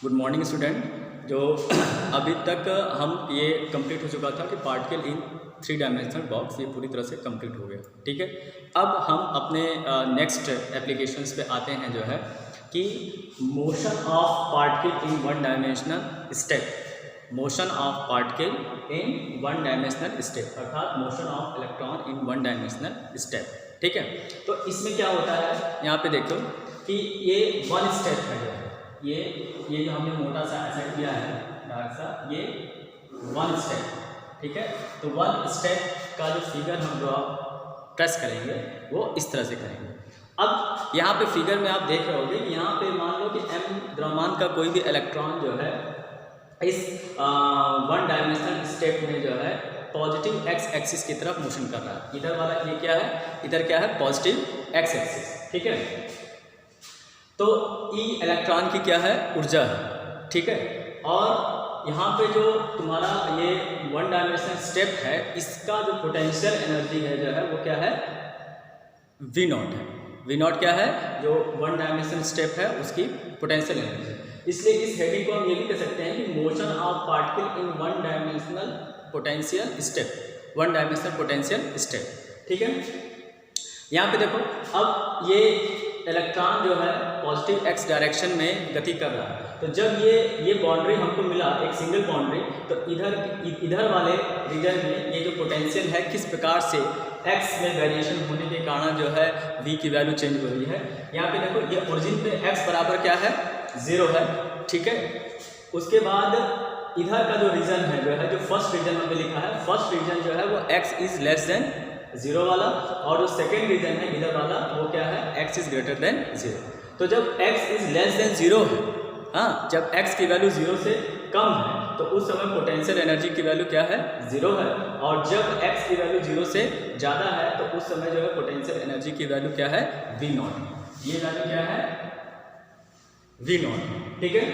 Good morning student. जो अभी तक हम ये कंप्लीट हो चुका था कि पार्टिकल इन 3 डायमेंशनल बॉक्स, ये पूरी तरह से कंप्लीट हो गया। ठीक है, अब हम अपने नेक्स्ट एप्लीकेशंस पे आते हैं, जो है कि motion of particle in 1 dimensional step. Motion of particle in 1 dimensional step, अर्थात motion of electron in 1 dimensional step. ठीक है, तो इसमें क्या होता है, यहाँ पे देखो कि ये 1 स्टेप है, जो है ये जो हमने मोटा सा ऐसा किया है डार्क सा, ये 1 स्टेप। ठीक है, तो 1 स्टेप का जो फिगर हम ड्रॉ ट्रेस करेंगे वो इस तरह से करेंगे। अब यहाँ पे फिगर में आप देख रहे होगे कि यहाँ पे मान लो कि m द्रव्यमान का कोई भी इलेक्ट्रॉन जो है इस 1 डायमेंशनल स्टेप में जो है पॉजिटिव x एक्सिस की तरफ मोशन कर रहा है। इधर वाला ये क्या है, इधर क्या है, पॉजिटिव x एक्सिस। ठीक है, तो E इलेक्ट्रॉन की क्या है, ऊर्जा है। ठीक है, और यहाँ पे जो तुम्हारा ये 1 डायमेंशनल स्टेप है, इसका जो पोटेंशियल एनर्जी है जो है वो क्या है, V0 है। V0 क्या है, जो 1 डायमेंशनल स्टेप है उसकी पोटेंशियल एनर्जी। इसलिए इस हेडिंग को हम ये भी कह सकते हैं कि motion of particle in 1 dimensional potential step, 1 dimensional potential step. ठीक है, यहाँ पे देखो, अब ये इलेक्ट्रॉन जो है पॉजिटिव x डायरेक्शन में गति कर रहा है। तो जब ये बाउंड्री हमको मिला, एक सिंगल बाउंड्री, तो इधर वाले रीजन में ये जो पोटेंशियल है किस प्रकार से x में वेरिएशन होने के कारण जो है v की वैल्यू चेंज हो रही है। यहाँ पे देखो, ये ओरिजिन पे x बराबर क्या है, 0 है। ठीक है, उसके बाद इधर का जो रीजन है, जो फर्स्ट रीजन हमने लिखा है, फर्स्ट रीजन जो है वो x इज लेस देन 0 वाला, और जो सेकेंड रीजन है इधर वाला वो क्या है, x इज ग्रेटर देन 0। तो जब x इज लेस देन 0 है, हाँ, जब x की वैल्यू 0 से कम है तो उस समय पोटेंशियल एनर्जी की वैल्यू क्या है, 0 है। और जब x की वैल्यू 0 से ज़्यादा है तो उस समय जो है पोटेंशियल एनर्जी की वैल्यू क्या है, V0। ये वैल्यू क्या है, V0। ठीक है,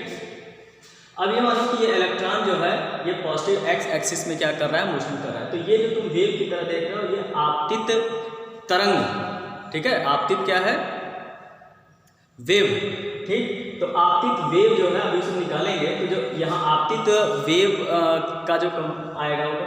अब ये मानो कि ये इलेक्ट्रॉन जो है ये पॉजिटिव x एक्सिस में क्या कर रहा है, मोशन कर रहा है। तो ये जो तुम वेव की तरह देख रहे हो, ये आपतित तरंग। ठीक है, आपतित क्या है, वेव। ठीक, तो आपतित वेव जो है अभी उसको निकालेंगे, तो जो यहाँ आपतित वेव का जो आएगा वो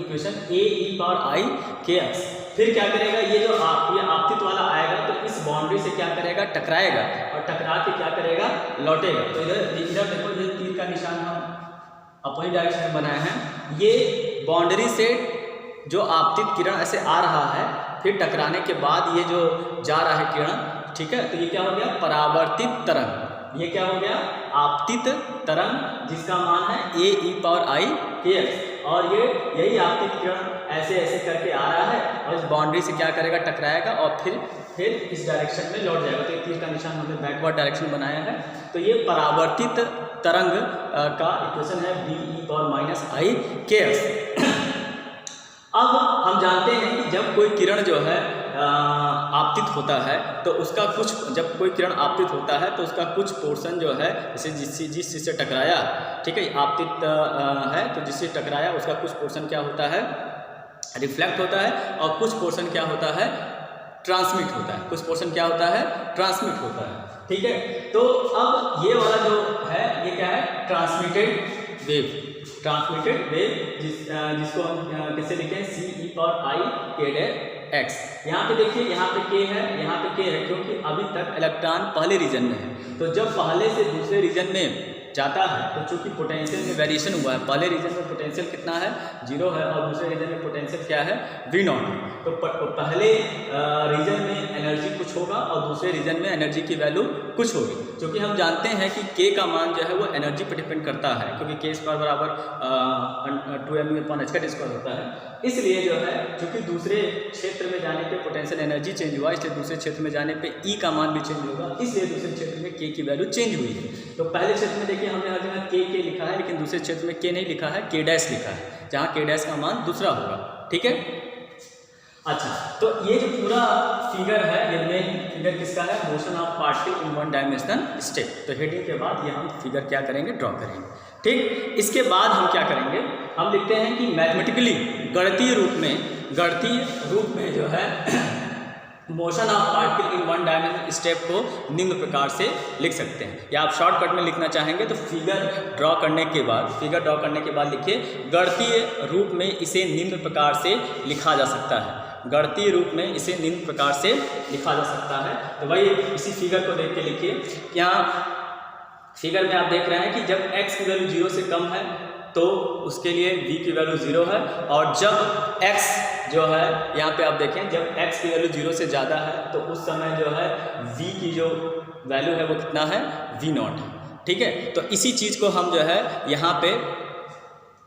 इक्वेशन AE/I/kx। फिर क्या करेगा, ये जो ये आपतित वाला आएगा तो इस बाउंड्री से क्या करेगा, टकराएगा, और टकरा के क्या करेगा, लौटेगा। तो इधर देखो, ये तीर का निशान हम अपोजिट डायरेक्शन में बनाए हैं। ये बाउंड्री से जो आपतित किरण ऐसे आ रहा है, फिर टकराने के बाद ये जो जा रहा है किरण, ठीक है, तो ये क्या हो गया, परावर्तित तरंग। ये क्या हो गया, आपतित तरंग, जिसका मान है AE/I/kx। और ये यही आपतित किरण ऐसे ऐसे करके आ रहा है और इस बाउंड्री से क्या करेगा, टकराएगा और फिर इस डायरेक्शन में लौट जाएगा। तो एक तीर का निशान हमने बैकवर्ड डायरेक्शन बनाया है। तो ये परावर्तित तरंग का इक्वेशन है BE/I/kx। अब हम जानते हैं कि जब कोई किरण जो है आपतित होता है तो उसका जब कोई किरण आपतित होता है तो उसका कुछ पोर्शन जो है, जैसे जिस चीज़ से टकराया, ठीक है, आपतित है तो जिससे टकराया उसका कुछ पोर्शन क्या होता है, रिफ्लेक्ट होता है, और कुछ पोर्शन क्या होता है, ट्रांसमिट होता है। कुछ पोर्शन क्या होता है, ट्रांसमिट होता है। ठीक है, तो अब ये वाला जो है ये क्या है, ट्रांसमिटेड वेव। ट्रांसमिटेड वेव जिसको हम कैसे लिखें, CE/I/kx। यहाँ पे देखिए, यहाँ पे k है, यहाँ पे k है, क्योंकि अभी तक इलेक्ट्रॉन पहले रीजन में है। तो जब पहले से दूसरे रीजन में जाता है तो चूंकि पोटेंशियल में वेरिएशन हुआ है, पहले रीजन में पोटेंशियल कितना है, 0 है, और दूसरे रीजन में पोटेंशियल क्या है, V0। तो पहले रीजन में एनर्जी कुछ होगा और दूसरे रीजन में एनर्जी की वैल्यू कुछ होगी। क्योंकि हम जानते हैं कि k का मान जो है वो एनर्जी पर डिपेंड करता है, क्योंकि k² बराबर 2mE/h² होता है। इसलिए जो है चूँकि दूसरे क्षेत्र में जाने पे पोटेंशियल एनर्जी चेंज हुआ, इसलिए दूसरे क्षेत्र में जाने पे E का मान भी चेंज होगा, इसलिए दूसरे क्षेत्र में k की वैल्यू चेंज हुई है। तो पहले क्षेत्र में देखिए हमने हर जगह k लिखा है, लेकिन दूसरे क्षेत्र में k नहीं लिखा है, k' लिखा है, जहाँ k' का मान दूसरा होगा। ठीक है, अच्छा, तो ये जो पूरा फिगर है, ये मेन फिगर किसका है, motion of particle in 1 dimensional step. तो हेडिंग के बाद ये हम फिगर क्या करेंगे, ड्रॉ करेंगे। ठीक, इसके बाद हम क्या करेंगे, हम लिखते हैं कि मैथमेटिकली गणितीय रूप में जो है motion of particle in one dimensional step को निम्न प्रकार से लिख सकते हैं, या आप शॉर्टकट में लिखना चाहेंगे तो फिगर ड्रॉ करने के बाद लिखिए गणितीय रूप में इसे निम्न प्रकार से लिखा जा सकता है। गणितीय रूप में इसे निम्न प्रकार से लिखा जा सकता है। तो वही इसी फिगर को देख के लिखिए। यहाँ फिगर में आप देख रहे हैं कि जब x की वैल्यू 0 से कम है तो उसके लिए v की वैल्यू 0 है, और जब x जो है यहाँ पे आप देखें जब x की वैल्यू 0 से ज़्यादा है तो उस समय जो है v की जो वैल्यू है वो कितना है, v0 है। ठीक है, तो इसी चीज़ को हम जो है यहाँ पे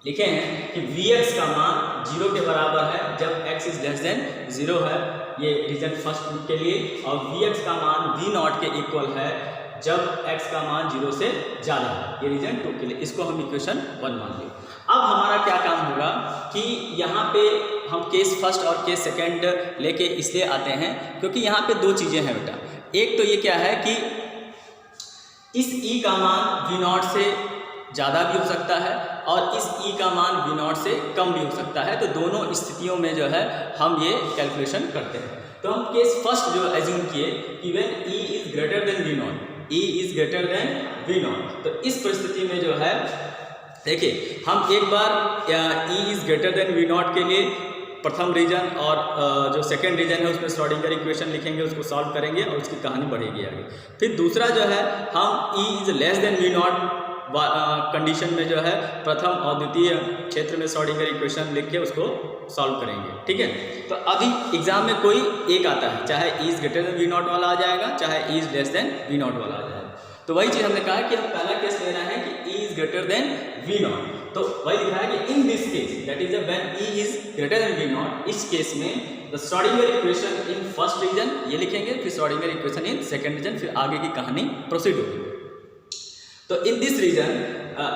लिखे हैं कि vx का मान 0 के बराबर है जब x इज लेस देन 0 है, ये रीजन फर्स्ट के लिए, और vx का मान v0 के इक्वल है जब x का मान 0 से ज़्यादा है, ये रीजन 2 के लिए। इसको हम इक्वेशन 1 मान लें। अब हमारा क्या काम होगा कि यहाँ पे हम केस फर्स्ट और केस सेकंड लेके इसलिए आते हैं क्योंकि यहाँ पे दो चीज़ें हैं बेटा। एक तो ये क्या है कि इस e का मान v0 से ज़्यादा भी हो सकता है और इस e का मान v0 से कम भी हो सकता है, तो दोनों स्थितियों में जो है हम ये कैलकुलेशन करते हैं। तो हम केस फर्स्ट जो एज्यूम किए कि when e is greater than v0, e is greater than v0, तो इस परिस्थिति में जो है देखिए हम एक बार e is greater than v0 के लिए प्रथम रीजन और जो सेकंड रीजन है उसमें श्रोडिंगर इक्वेशन लिखेंगे, उसको सॉल्व करेंगे और उसकी कहानी बढ़ेगी आगे। फिर दूसरा जो है हम e is less than v0 condition में जो है प्रथम और द्वितीय क्षेत्र में श्रोडिंगर इक्वेशन लिख के उसको सॉल्व करेंगे। ठीक है, तो अभी एग्जाम में कोई एक आता है, चाहे e is greater than v0 वाला आ जाएगा, चाहे e is less than v0 वाला आ जाएगा। तो वही चीज़ हमने कहा कि हम पहला केस ले रहे हैं कि e is greater than v0, तो वही लिखा है कि in this case that is when e is greater than v0, इस केस में the Schrodinger equation in first region ये लिखेंगे, फिर Schrodinger equation in second region, फिर आगे की कहानी प्रोसीड होगी। तो in this region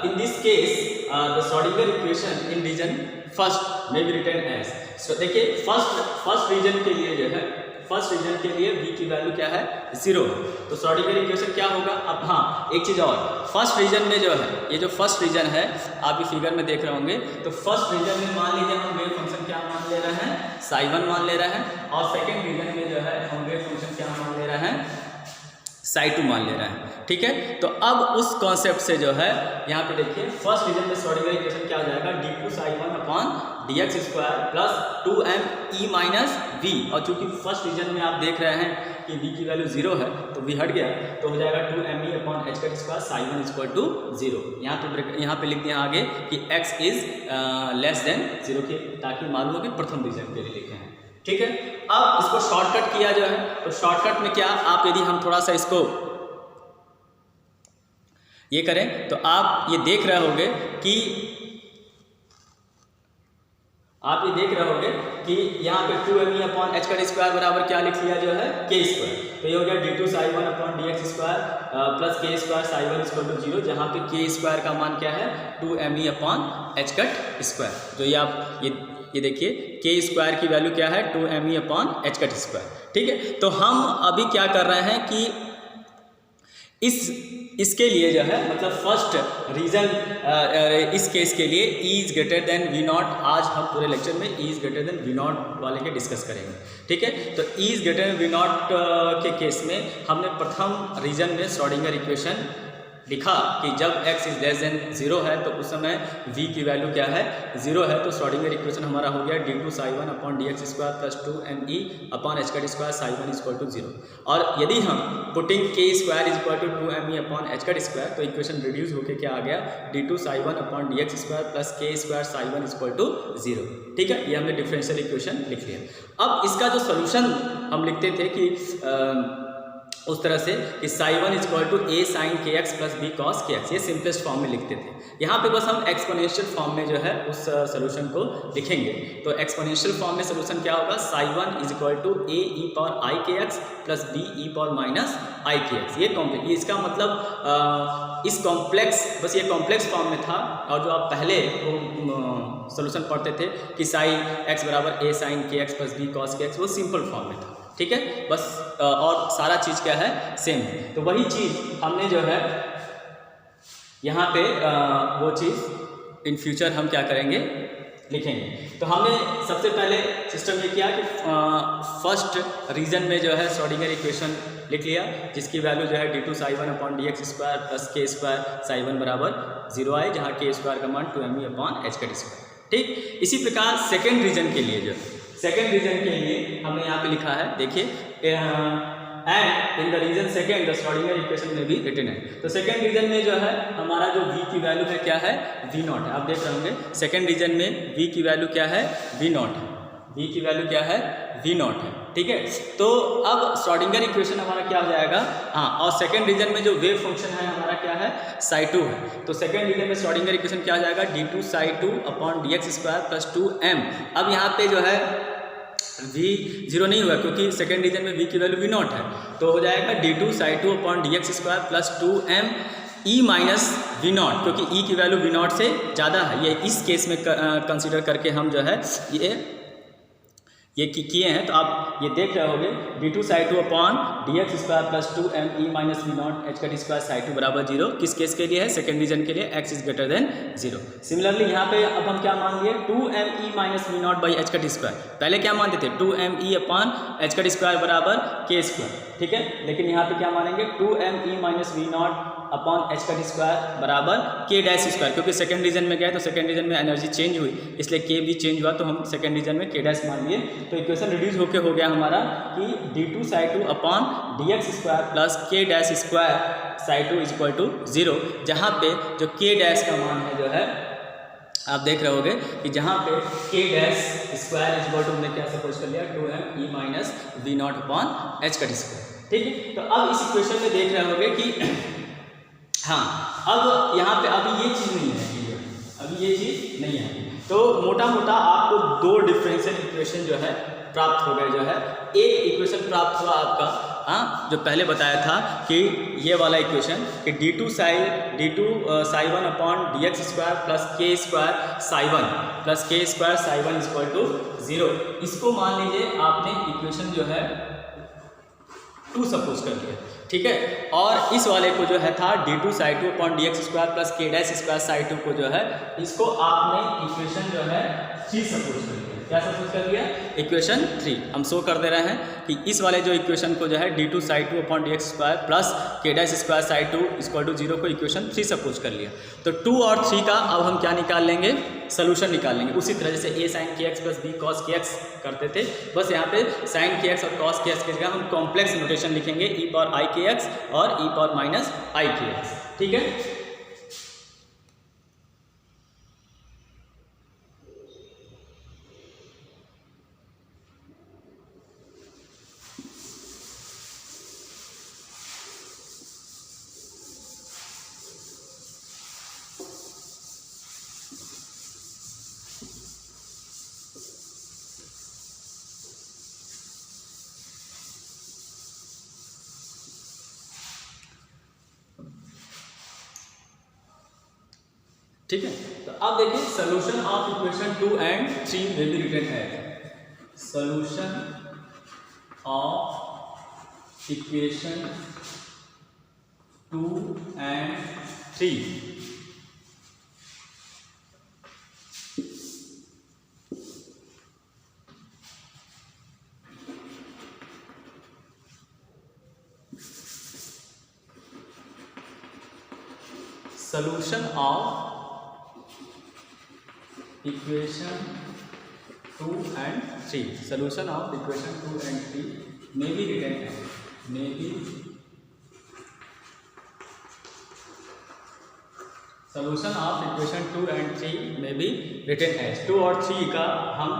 in this case the Schrodinger equation in region first में बी रिटन एज, तो देखिए फर्स्ट रीजन के लिए जो है फर्स्ट रीजन के लिए v की वैल्यू क्या है, 0 है, तो श्रोडिंगर इक्वेशन क्या होगा। अब हाँ एक चीज़ और, फर्स्ट रीजन में जो है ये जो फर्स्ट रीजन है आप इस फिगर में देख रहे होंगे, तो फर्स्ट रीजन में मान लीजिए हम वेव फंक्शन क्या मान ले रहे हैं, साई1 मान ले रहे हैं, और सेकेंड रीजन में जो है हम वेव फंक्शन क्या मान ले रहे हैं, साई2 मान ले रहे हैं। ठीक है, तो अब उस कॉन्सेप्ट से जो है यहाँ पे देखिए फर्स्ट रीजन में श्रोडिंगर इक्वेशन क्या हो जाएगा, d2 psi upon dx square plus 2m e minus v, और चूंकि फर्स्ट रीजन में आप देख रहे हैं कि v की वैल्यू 0 है तो v हट गया, तो हो जाएगा 2me अपॉन h का स्क्वायर साई1 इक्वल टू 0। यहाँ पे लिख दिया आगे कि x इज लेस देन 0 के, ताकि मालूम हो कि प्रथम रीजन के लिए लिखे हैं। ठीक है, अब इसको शॉर्टकट किया जो है, तो शॉर्टकट में क्या, आप यदि हम थोड़ा सा इसको ये करें तो आप ये देख रहे होंगे कि यहाँ पे 2me अपॉन h का स्क्वायर बराबर क्या लिख लिया जो है k स्क्वायर, तो ये हो गया d2 psi upon dx square plus k square psi equal to 0, जहाँ पे k स्क्वायर का मान क्या है 2me अपॉन h का स्क्वायर, तो ये आप ये देखिए k स्क्वायर की वैल्यू क्या है 2me अपॉन h का स्क्वायर। ठीक है, तो हम अभी क्या कर रहे हैं कि इसके लिए जो है मतलब फर्स्ट रीजन इस केस के लिए e is greater than v0, आज हम पूरे लेक्चर में e is greater than v0 वाले के डिस्कस करेंगे। ठीक है, तो e is greater than v0 के केस में हमने प्रथम रीजन में श्रोडिंगर इक्वेशन लिखा कि जब x इज लेस देन 0 है तो उस समय v की वैल्यू क्या है 0 है, तो श्रोडिंगर इक्वेशन हमारा हो गया d2 psi upon dx square plus 2me upon h का स्क्वायर साई1 इक्वल टू 0, और यदि हम putting k square is equal to 2me upon h का स्क्वायर, तो इक्वेशन रिड्यूस होकर क्या आ गया d2 psi upon dx square plus k square psi equal to 0। ठीक है, ये हमने डिफरेंशियल इक्वेशन लिख लिया। अब इसका जो सोल्यूशन हम लिखते थे कि उस तरह से कि साई1 equal to a sign k x plus b cos k x, ये सिंपलेस्ट फॉर्म में लिखते थे। यहाँ पे बस हम एक्सपोनेंशियल फॉर्म में जो है उस सोल्यूशन को लिखेंगे, तो एक्सपोनेंशियल फॉर्म में सोल्यूशन क्या होगा, psi is equal to a e power i k x plus b e power minus i k x. ये इसका मतलब इस कॉम्प्लेक्स, बस ये कॉम्प्लेक्स फॉर्म में था, और जो आप पहले सोल्यूशन पढ़ते थे कि साई एक्स बराबर a sign k x plus b cos k x, वो सिंपल फॉर्म में था। ठीक है, बस और सारा चीज़ क्या है सेम है, तो वही चीज़ हमने जो है यहाँ पे वो चीज़ इन फ्यूचर हम क्या करेंगे लिखेंगे। तो हमने सबसे पहले सिस्टम ये किया कि फर्स्ट रीजन में जो है श्रोडिंगर इक्वेशन लिख लिया, जिसकी वैल्यू जो है d2 psi1 upon dx square plus k square psi1 बराबर 0 आए, जहाँ k स्क्वायर का मान 2me अपॉन h का स्क्वायर। ठीक, इसी प्रकार सेकेंड रीजन के लिए हमने यहाँ पे लिखा है, देखिए and in the region second the Schrodinger equation में भी रिटन है। तो सेकेंड रीजन में जो है हमारा जो v की वैल्यू है क्या है, v0 है। आप देख रहे होंगे सेकेंड रीजन में v की वैल्यू क्या है, v0 है। v की वैल्यू क्या है, v0 है। ठीक है, तो अब श्रोडिंगर इक्वेशन हमारा क्या हो जाएगा, हाँ, और सेकेंड रीजन में जो वेव फंक्शन है हमारा क्या है, psi2 है। तो सेकेंड रीजन में श्रोडिंगर इक्वेशन क्या हो जाएगा, d2 psi2 upon dx square plus 2m। अब यहाँ पे जो है v 0 नहीं हुआ क्योंकि सेकेंड रीजन में v की वैल्यू v0 है, तो हो जाएगा d2 psi2 upon dx square plus 2m e minus v0, क्योंकि e की वैल्यू v0 से ज़्यादा है। ये इस केस में कंसीडर करके हम जो है ये किए हैं। तो आप ये देख रहे होंगे d2 psi2 upon dx square plus 2m e minus v0 h का स्क्वायर psi2 बराबर 0 किस केस के लिए है, सेकेंड रीजन के लिए, x is greater then 0। Similarly यहाँ पे अब हम क्या मान लिए, 2m e minus v0 by h का स्क्वायर। पहले क्या मानते थे, 2m e अपॉन h का स्क्वायर बराबर k स्क्वायर। ठीक है, लेकिन यहाँ पे क्या मानेंगे, 2m e minus v0 upon h का स्क्वायर बराबर k डैश स्क्वायर, क्योंकि सेकेंड रीजन में गए तो सेकेंड रीजन में एनर्जी चेंज हुई, इसलिए k भी चेंज हुआ, तो हम सेकेंड रीजन में k डैश मान लिए। तो इक्वेशन रिड्यूस होके हो गया हमारा कि d2 psi2 upon dx square plus k dash square psi2 is equal to 0, जहाँ पे जो k डैश का मान है जो है आप देख रहे होगे कि जहाँ पे k dash square is equal to हमने क्या सपोज कर लिया, 2m e minus v0 upon h का स्क्वायर। ठीक है, तो अब इस इक्वेशन में देख रहे होंगे कि हाँ, अब यहाँ पे अभी ये चीज़ नहीं है, अभी ये चीज़ नहीं है। तो मोटा मोटा आपको दो डिफरेंशियल इक्वेशन जो है प्राप्त हो गए। जो है एक इक्वेशन प्राप्त हुआ आपका, हाँ, जो पहले बताया था कि ये वाला इक्वेशन कि d2 psi1 upon dx square plus k square psi1 plus k square psi1 is equal to 0। इसको मान लीजिए आपने इक्वेशन जो है 2 सपोज कर दिया। ठीक है, और इस वाले को जो है था d2 psi2 upon dx square plus k dash square psi2 को जो है इसको आपने इक्वेशन जो है 3 सपोज कर दिया। क्या सपोज कर दिया, इक्वेशन 3। हम शो कर दे रहे हैं कि इस वाले जो इक्वेशन को जो है d2 psi2 upon dx square plus k dash square psi2 equal to 0 को इक्वेशन 3 सपोज कर लिया। तो 2 और 3 का अब हम क्या निकाल लेंगे, सोल्यूशन निकाल लेंगे। उसी तरह जैसे a sin kx plus b cos kx करते थे, बस यहाँ पे sin kx और cos kx की जगह हम कॉम्प्लेक्स नोटेशन लिखेंगे e पावर i kx और e power minus i kx। ठीक है, ठीक है। तो अब देखिए solution of equation 2 and 3 will be written as solution of equation 2 and 3। solution of equation 2 and 3, solution of equation 2 and 3 may be written as, may be solution of equation 2 and 3 may be written as 2 और 3 का हम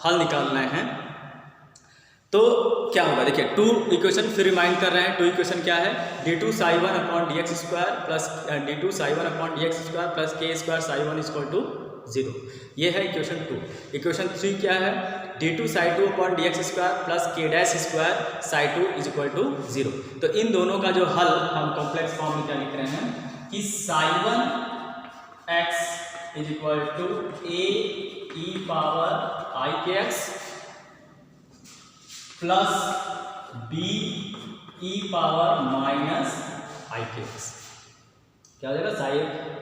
हल निकालना है। तो क्या होगा, देखिए 2 इक्वेशन फिर रिमाइंड कर रहे हैं। 2 इक्वेशन क्या है, d2 psi1 upon dx square plus d2 psi1 upon dx square plus k square psi1 equal to 0, ये है इक्वेशन 2। इक्वेशन 3 क्या है, d2 psi2 upon dx square plus k dash square psi2 is equal to 0। तो इन दोनों का जो हल हम कॉम्प्लेक्स फॉर्म में क्या लिख रहे हैं कि psi1 x is equal to a e power i k x plus b e power minus i k x। क्या हो जाएगा,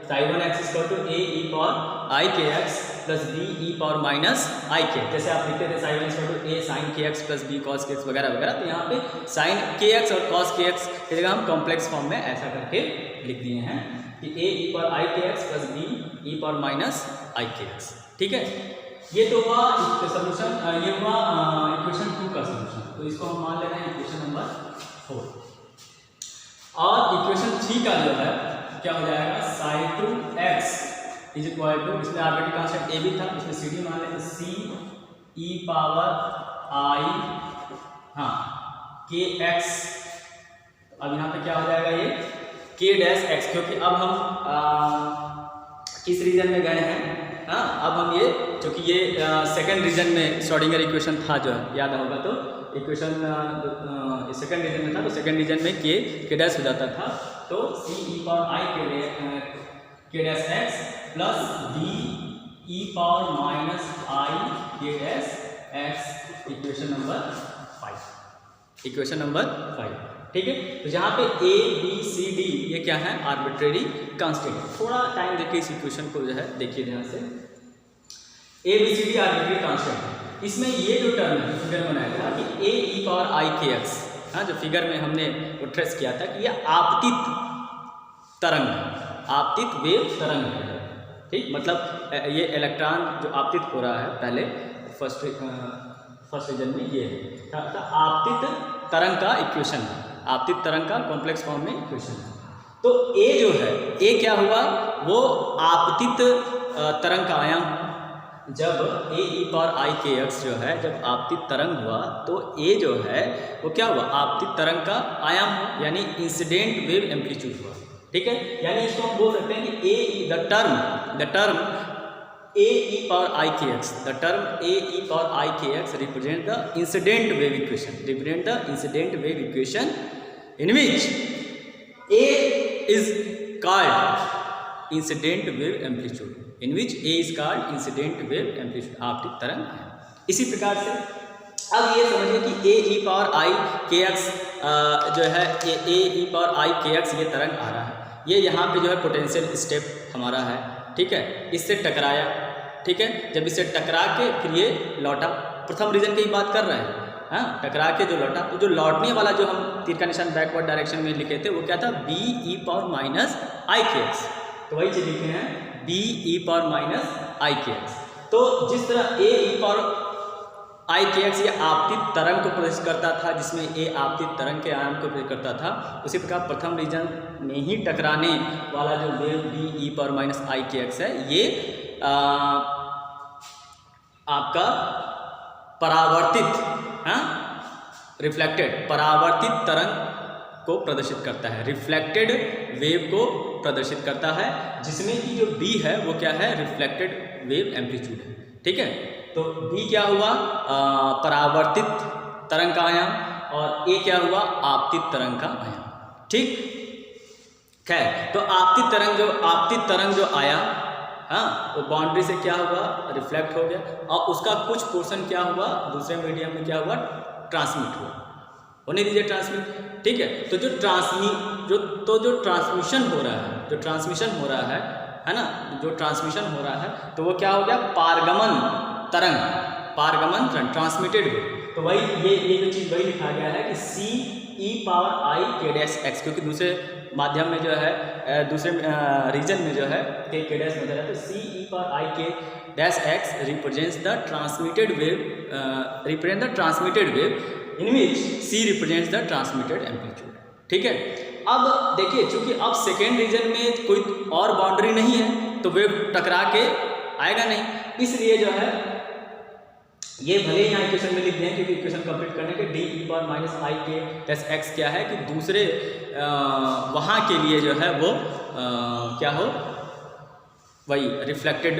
psi1 x equal to a e power i k x plus b e power minus i k, जैसे आप लिखते थे sine one a sine k x plus b cos k x वगैरह वगैरह, तो यहाँ पे साइन के एक्स और कॉस के एक्स की जगह हम कॉम्प्लेक्स फॉर्म में ऐसा करके लिख दिए हैं कि ए e power i k x plus b e power minus i k x. ठीक है, ये तो हुआ सोल्यूशन, ये हुआ इक्वेशन 2 का सोल्यूशन। तो इसको हम मान ले रहे हैं इक्वेशन नंबर 4। और इक्वेशन 3 का जो है क्या हो जाएगा, sine 2x is equal to, इसमें आर्बिट्रेरी कांस्टेंट ए भी था, इसमें सी डी मान लेते, सी ई पावर आई के एक्स। अब यहाँ पे क्या हो जाएगा, ये के डैश एक्स, क्योंकि अब हम किस रीजन में गए हैं, अब हम ये, क्योंकि ये सेकंड रीजन में श्रोडिंगर इक्वेशन था जो है, याद होगा तो इक्वेशन सेकंड रीजन में था, तो सेकंड रीजन में के डैश हो जाता था, तो सी ई power i k dash x plus b e power minus i k dash x, equation number 5, equation number 5। ठीक है, तो जहाँ पे ए बी सी डी ये क्या है, आर्बिट्रेरी कांस्टेंट। थोड़ा टाइम देखिए इस इक्वेशन को जो है, देखिए ध्यान से, A B C D arbitrary constant. इसमें ये जो टर्म है फिगर बनाया था कि ए e power i k x, जो फिगर में हमने वो ट्रेस किया था कि ये आपतित तरंग, आपतित वेव तरंग है। ठीक, मतलब ये इलेक्ट्रॉन जो आपतित हो रहा है पहले फर्स्ट रीजन में, ये है आपतित तरंग का इक्वेशन है, आपतित तरंग का कॉम्प्लेक्स फॉर्म में इक्वेशन है। तो ए जो है, ए क्या हुआ, वो आपतित तरंग का आयाम, जब ए e power i k x जो है, जब आपतित तरंग हुआ तो ए जो है वो क्या हुआ, आपतित तरंग का आयाम हुआ, यानी इंसिडेंट वेव एम्पलीट्यूड हुआ। ठीक है, यानी इसको हम बोल सकते हैं कि a the term a e power i k x, the term a e power i k x represent the incident wave equation, represent the incident wave equation in which a is called incident wave amplitude, in which a is called incident wave amplitude, आपतित तरंग। इसी प्रकार से अब ये समझिए कि ए e power i k x जो है, ए e power i k x ये तरंग आ रहा है, ये यहाँ पे जो है पोटेंशियल स्टेप हमारा है। ठीक है, इससे टकराया, ठीक है, जब इससे टकरा के फिर ये लौटा, प्रथम रीजन की बात कर रहे हैं, टकरा के जो लौटा, तो जो लौटने वाला जो हम तीर का निशान बैकवर्ड डायरेक्शन में लिखे थे वो क्या था, B e power minus i k x, तो वही चीज लिखे हैं B e power minus i k x. तो जिस तरह ए e power i k x ये आपतित तरंग को प्रदर्शित करता था, जिसमें ए आपतित तरंग के आयाम को प्रदर्शित करता था, उसी प्रकार प्रथम रीजन में ही टकराने वाला जो wave b e power minus i k x है, ये आपका परावर्तित रिफ्लेक्टेड परावर्तित तरंग को प्रदर्शित करता है, रिफ्लेक्टेड वेव को प्रदर्शित करता है, जिसमें कि जो बी है वो क्या है, रिफ्लेक्टेड वेव एम्पलीट्यूड है। ठीक है, तो बी क्या हुआ, परावर्तित तरंग का आयाम, और ए क्या हुआ, आपतित तरंग का आयाम। ठीक, खैर, तो आपतित तरंग जो आया, वो बाउंड्री से क्या हुआ, रिफ्लेक्ट हो गया, और उसका कुछ पोर्शन क्या हुआ, दूसरे मीडियम में क्या हुआ, ट्रांसमिट हुआ, होने दीजिए ट्रांसमिट। ठीक है, तो जो ट्रांसमिशन हो रहा है ना, जो ट्रांसमिशन हो रहा है, तो वो क्या हो गया, पारगमन तरंग, ट्रांसमिटेड वेव। तो वही ये जो चीज़ वही लिखा गया है कि सी ई power i k dash x, क्योंकि दूसरे माध्यम में जो है, दूसरे रीजन में जो है के डैश में है, तो सी ई power i k dash x represents the transmitted wave, in which C represents the transmitted amplitude. ठीक है, अब देखिए, चूंकि अब सेकेंड रीजन में कोई और बाउंड्री नहीं है, तो वेव टकरा के आएगा नहीं, इसलिए जो है ये भले ही यहाँ इक्वेशन में लिख दें, क्योंकि इक्वेशन कंप्लीट करने के D E power minus i k plus x क्या है कि दूसरे वहाँ के लिए जो है वो क्या हो, वही रिफ्लेक्टेड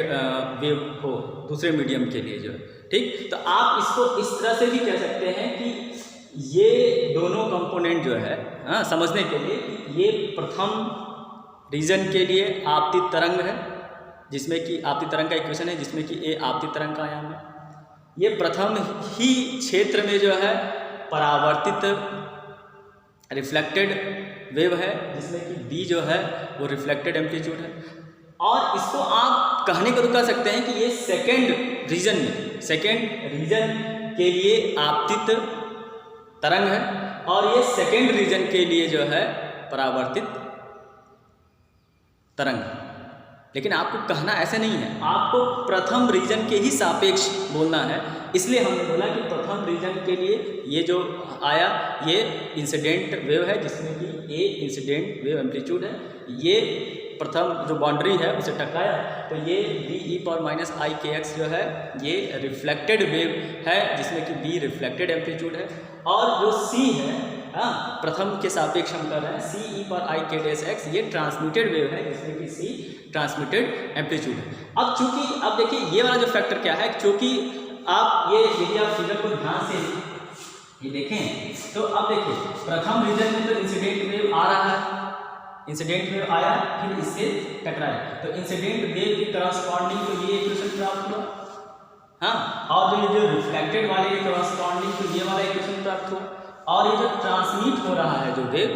वेव हो दूसरे मीडियम के लिए जो है। ठीक, तो आप इसको इस तरह से भी कह सकते हैं कि ये दोनों कंपोनेंट जो है समझने के लिए, ये प्रथम रीजन के लिए आपतित तरंग है, जिसमें कि आपतित तरंग का इक्वेशन है, जिसमें कि ए आपतित तरंग का आयाम है। ये प्रथम ही क्षेत्र में जो है परावर्तित रिफ्लेक्टेड वेव है, जिसमें कि बी जो है वो रिफ्लेक्टेड एम्पलीट्यूड है। और इसको आप कहने को तो कह सकते हैं कि ये सेकेंड रीजन के लिए आपतित तरंग है और ये सेकेंड रीजन के लिए जो है परावर्तित तरंग। लेकिन आपको कहना ऐसे नहीं है, आपको प्रथम रीजन के ही सापेक्ष बोलना है। इसलिए हमने बोला कि प्रथम रीजन के लिए ये जो आया ये इंसिडेंट वेव है, जिसमें कि ए इंसिडेंट वेव एम्पलीट्यूड है। ये प्रथम जो बाउंड्री है उसे टकराया, तो ये b e⁻⁻⁰ जो है ये रिफ्लेक्टेड वेव है, जिसमें कि b रिफ्लेक्टेड एम्पलीट्यूड है। और जो c है, प्रथम के सापेक्ष हम कर रहे हैं, c e⁻⁰ ये ट्रांसमिटेड वेव है, जिसमें कि c ट्रांसमिटेड एम्पलीट्यूड है। अब चूंकि अब देखिए ये वाला जो फैक्टर क्या है, क्योंकि आप ये यदि आप फिगर को ध्यान से ये देखें तो अब देखिए प्रथम रीजन में तो इंसिडेंट वेव आ रहा है, इंसिडेंट वेव आया फिर इससे टकराया, तो इंसिडेंट वेव के करस्पॉन्डिंग तो ये इक्वेशन प्राप्त हुआ, हाँ, और जो ये रिफ्लेक्टेड वाले के करस्पॉन्डिंग तो ये वाला इक्वेशन प्राप्त हुआ। और ये जो ट्रांसमिट हो रहा है जो वेव,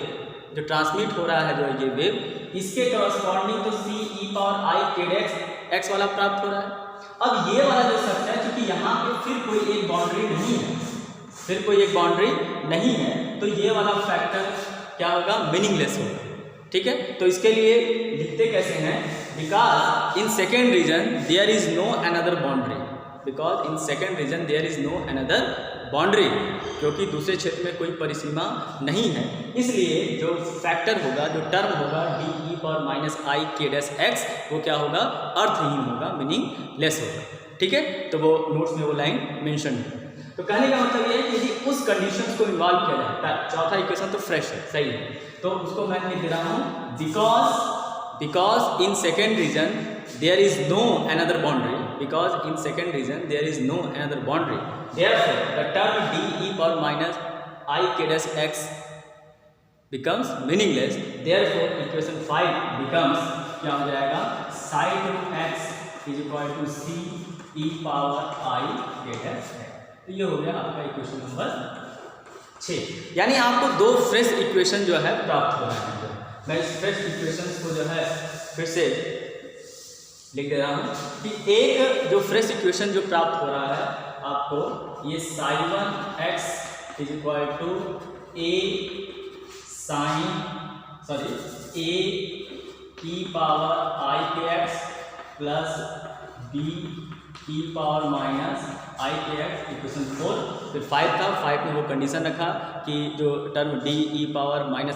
जो ट्रांसमिट हो रहा है जो ये वेव, इसके करस्पॉन्डिंग तो c e⁻⁰ वाला प्राप्त हो रहा है। अब ये वाला जो सच है, क्योंकि यहाँ पे फिर कोई एक बाउंड्री नहीं है, तो ये वाला फैक्टर क्या होगा, मीनिंगलेस होगा। ठीक है, तो इसके लिए लिखते कैसे हैं, because in second region there is no another boundary, because in second region there is no another boundary, क्योंकि दूसरे क्षेत्र में कोई परिसीमा नहीं है। इसलिए जो फैक्टर होगा, जो टर्म होगा d e⁻⁻⁰ वो क्या होगा, अर्थहीन होगा, मीनिंगलेस होगा। ठीक है, तो वो नोट्स में वो लाइन मेंशन है। तो कहने का मतलब ये है कि यदि उस कंडीशंस को इन्वॉल्व किया जाए, चौथा इक्वेशन तो फ्रेश है, सही है, तो उसको मैं लिख दे रहा हूँ, because in second region there is no another boundary, because in second region there is no another boundary, therefore the term d e⁻⁻⁰ becomes meaningless, therefore equation 5 becomes क्या हो जाएगा, psi2x = c e⁻⁰ तो ये हो गया आपका equation number 6। यानी आपको दो फ्रेश इक्वेशन जो है प्राप्त हो रहे हैं। मैं इस फ्रेश इक्वेशन को जो है फिर से लिख दे रहा हूँ कि एक जो फ्रेश इक्वेशन जो प्राप्त हो रहा है आपको, ये psi1x = a e⁻⁰ plus b e⁻⁻⁰ equation 4। फिर 5 था, 5 में वो कंडीशन रखा कि जो टर्म d e⁻⁻⁰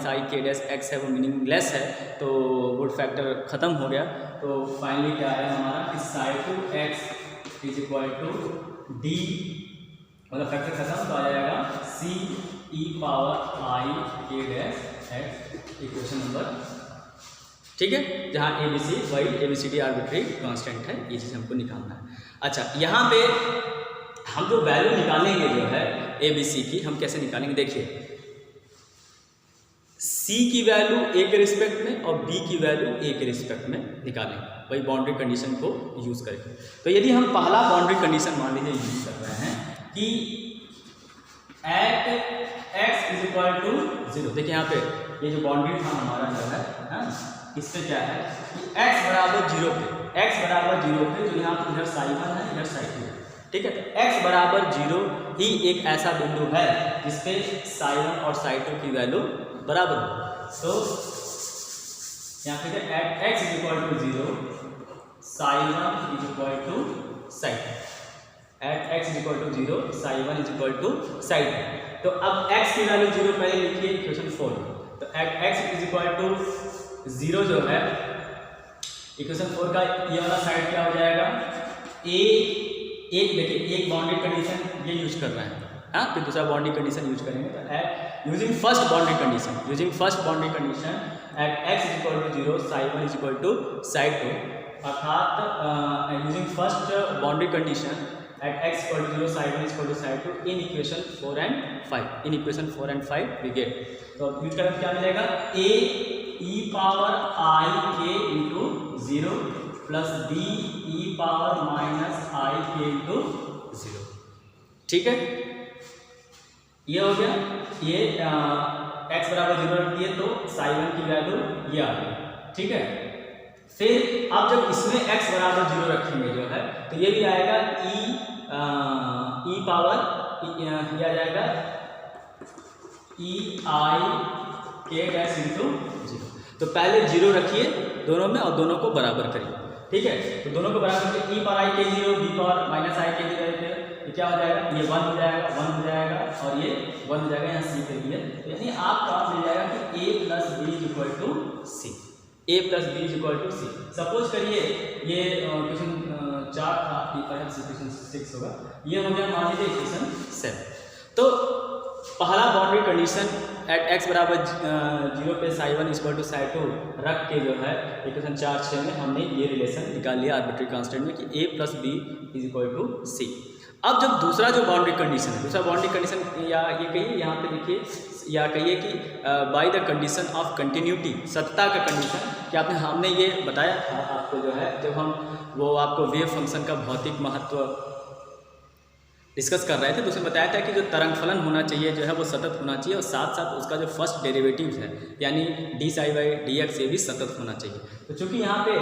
है वो मीनिंगलेस है, तो वुड फैक्टर खत्म हो गया। तो फाइनली क्या आया हमारा कि psi2x = d मतलब फैक्टर खत्म, तो आ जाएगा c e⁻⁰x इक्वेशन नंबर, ठीक है, जहाँ ABCD आर्बिट्री कांस्टेंट है, ये चीज़ हमको निकालना है। अच्छा, यहाँ पे हम जो वैल्यू निकालेंगे जो है ABC की, हम कैसे निकालेंगे, देखिए C की वैल्यू A के रिस्पेक्ट में और B की वैल्यू A के रिस्पेक्ट में निकालेंगे, वही बाउंड्री कंडीशन को यूज़ करके। तो यदि हम पहला बाउंड्री कंडीशन मान लीजिए यूज कर रहे हैं कि एट x = 0, देखिए यहाँ पे ये जो बाउंड्री था हमारा जो है, इस पे क्या है कि x = 0 पे, जो यहाँ पर इधर psi1 है, इधर psi2 है, ठीक है, तो x = 0 ही एक ऐसा बिंदु है जिसपे psi1 और psi2 की वैल्यू बराबर हो। तो यहाँ पे eight x = 0 psi1 = psi2, eight x = 0 psi1 = psi2। तो अब x की वैल्यू 0 पहले लिखिए इक्वेशन 4 में, तो एट x = 0 जो है इक्वेशन 4 का ये वाला साइड क्या हो जाएगा, देखिए एक बाउंड्री कंडीशन ये यूज कर रहे हैं, हाँ, फिर दूसरा बाउंड्री कंडीशन यूज करेंगे। तो eight using first boundary condition at x = 0 psi1 = psi2, अर्थात using first boundary condition at x = 0 psi1 = psi2 in equation 4 and 5 we get। तो यूज करें क्या मिलेगा, a e⁻⁰k × 0 plus b e⁻⁻⁰k × 0, ठीक है, ये हो गया। ये x = 0 रख दिए तो psi1 की वैल्यू ये आ गई, ठीक है। फिर आप जब इसमें x बराबर 0 रखेंगे जो है तो ये भी आएगा e पावर ये आ जाएगा e i k dash into 0। तो पहले 0 रखिए दोनों में और दोनों को बराबर करिए, ठीक है। तो दोनों को बराबर करके e power i k 0 b power minus i k 0 ये क्या हो जाएगा, ये 1 हो जाएगा, 1 हो जाएगा और ये 1 हो जाएगा, यहाँ c पे भी है। यानी आपका मिल जाएगा कि a plus b equal to c, a plus b equal to c। Suppose करिए ये क्वेश्चन 4 था, क्वेश्चन 6 होगा, ये हो गया मान लीजिए क्वेश्चन 7। तो पहला बाउंड्री कंडीशन एट x बराबर 0 पे साई 1 इक्वल टू साई 2 रख के जो है इक्वेशन 4-6 में हमने ये रिलेशन निकाल लिया आर्बिट्री कांस्टेंट में कि a plus b is equal to c। अब जब दूसरा जो बाउंड्री कंडीशन है, दूसरा बाउंड्री कंडीशन या ये कहिए यहाँ पे देखिए या कहिए कि by the condition of continuity, सत्ता का कंडीशन, कि हमने ये बताया था आपको जो है जब हम वो आपको वेव फंक्शन का भौतिक महत्व डिस्कस कर रहे थे तो उसमें बताया था कि जो तरंग फलन होना चाहिए जो है वो सतत होना चाहिए और साथ साथ उसका जो फर्स्ट डेरिवेटिव है यानी d psi by d x ये भी सतत होना चाहिए। तो चूंकि यहाँ पे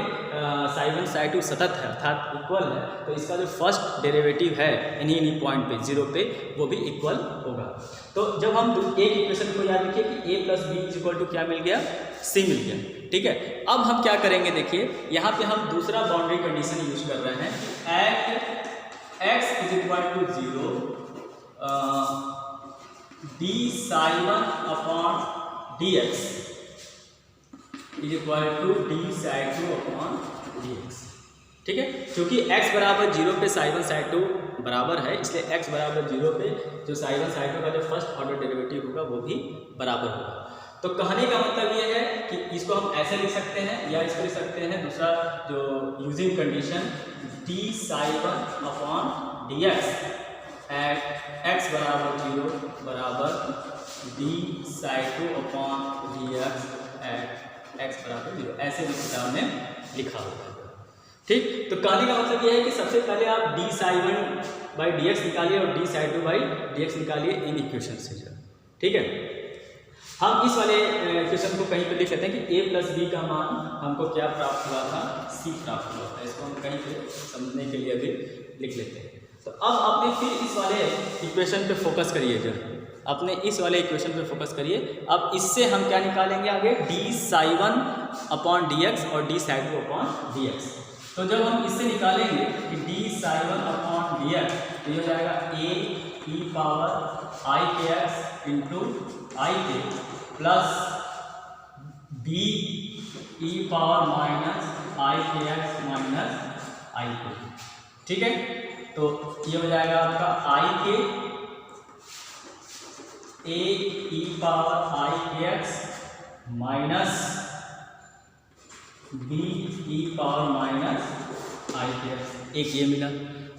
साई 1 साई 2 सतत है अर्थात इक्वल है तो इसका जो फर्स्ट डेरिवेटिव है इन्हीं पॉइंट पे 0 पे वो भी इक्वल होगा। तो जब हम एक इक्वेशन को याद रखिए कि a plus B equal to क्या मिल गया, c मिल गया, ठीक है। अब हम क्या करेंगे देखिए यहाँ पे हम दूसरा बाउंड्री कंडीशन यूज कर रहे हैं at x is equal to 0 d psi 1 upon d x is equal to d psi 2 upon d x, ठीक है। क्योंकि x बराबर 0 पे साई 1 साई 2 बराबर है इसलिए x बराबर 0 पे जो साई 1 साई 2 का जो फर्स्ट ऑर्डर डेरिवेटिव होगा वो भी बराबर होगा। तो कहने का मतलब ये है कि इसको हम ऐसे लिख सकते हैं या इसको लिख सकते हैं दूसरा जो using condition d psi 1 upon d x at x बराबर 0 बराबर d psi 2 upon d x at x बराबर 0, ऐसे भी किताब में लिखा हुआ है, ठीक। तो कहने का मतलब ये है कि सबसे पहले आप D psi 1 by d x निकालिए और d psi 2 by d x निकालिए इन इक्वेशन से, ठीक है। हम इस वाले क्वेश्चन को कहीं पे लिख लेते हैं कि a प्लस बी का मान हमको क्या प्राप्त हुआ था, c प्राप्त हुआ था। इसको हम कहीं पे समझने के लिए अभी लिख लेते हैं। तो अब आपने फिर इस वाले इक्वेशन पे फोकस करिए, जो अपने इस वाले इक्वेशन पे फोकस करिए। अब इससे हम क्या निकालेंगे आगे, d psi 1 upon d x और d psi 2 upon d x. तो जब हम इससे निकालेंगे कि d psi 1 upon d x तो ये हो जाएगा a e power i k x into i k plus b e power minus i k x minus i के, ठीक है। तो ये हो जाएगा आपका आई के ए e power i k x minus b e power minus i k x, एक ये मिला।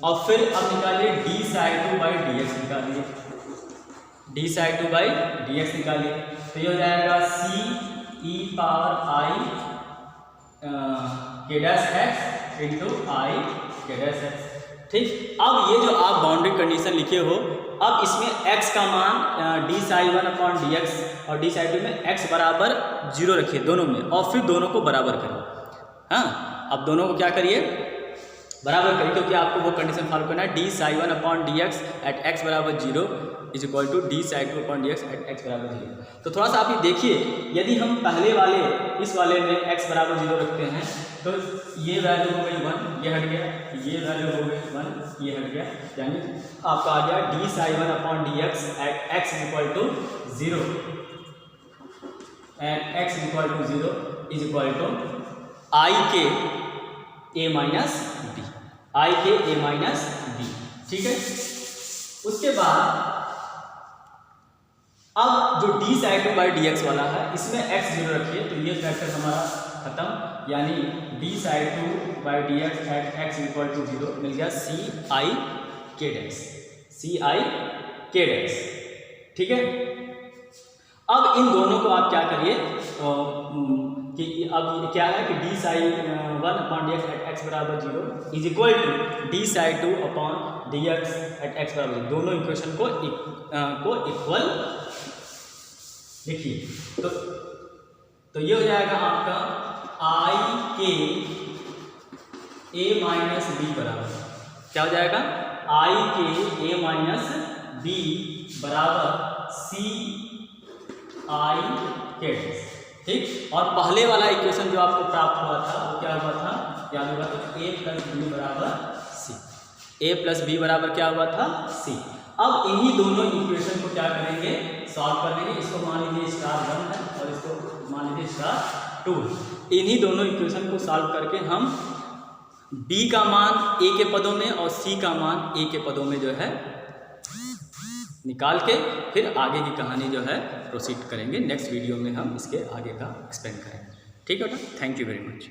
और फिर अब निकालिए d psi 2 by d x निकालिए, d psi 2 by d x निकालिए तो ये हो जाएगा सी ई power i k dash x into i k dash x, ठीक। अब ये जो आप बाउंड्री कंडीशन लिखे हो अब इसमें x का मान D psi 1 upon d x और डी साई 2 में x बराबर 0 रखिए दोनों में और फिर दोनों को बराबर करिए। हाँ, अब दोनों को क्या करिए, बराबर करिए, क्योंकि आपको वो कंडीशन फॉलो करना है d psi 1 upon d x at x बराबर 0 is equal to d psi 2 upon d x at x बराबर 0। तो थोड़ा सा आप ये देखिए, यदि हम पहले वाले इस वाले में x बराबर 0 रखते हैं तो ये वैल्यू हो गई 1, ये हट गया, ये वैल्यू हो गई 1, ये हट गया, यानी आपका आ गया d psi 1 upon d x at x equal to 0 at x equal to 0 is equal to i k a minus B, I k a minus B, ठीक है। उसके बाद अब जो D psi 2 by d x वाला है इसमें x 0 रखिए तो ये फैक्टर हमारा खत्म, यानी d psi 2 by d x at x equal to 0 मिल गया सी आई के डैश, सी आई के डैश, ठीक है। अब इन दोनों को आप क्या करिए कि अब क्या है कि d psi 1 upon d x at x बराबर 0 is equal to d psi 2 upon d x at x बराबर 0, दोनों इक्वेशन को इक्वल लिखिए। तो ये हो जाएगा आपका आई के ए माइनस बी बराबर क्या हो जाएगा, आई के ए माइनस बी बराबर सी आई के, ठीक। और पहले वाला इक्वेशन जो आपको प्राप्त हुआ था वो क्या हुआ था, याद होगा तो ए प्लस बी बराबर सी, ए प्लस बी बराबर क्या हुआ था, सी। अब इन्हीं दोनों इक्वेशन को क्या करेंगे, सॉल्व कर लेंगे। इसको मान लीजिए स्टार 1 है और इसको मान लीजिए स्टार 2। इन्हीं दोनों इक्वेशन को सॉल्व करके हम b का मान a के पदों में और c का मान a के पदों में जो है निकाल के फिर आगे की कहानी जो है प्रोसीड करेंगे। नेक्स्ट वीडियो में हम इसके आगे का एक्सप्लेन करेंगे। ठीक है बेटा, थैंक यू वेरी मच।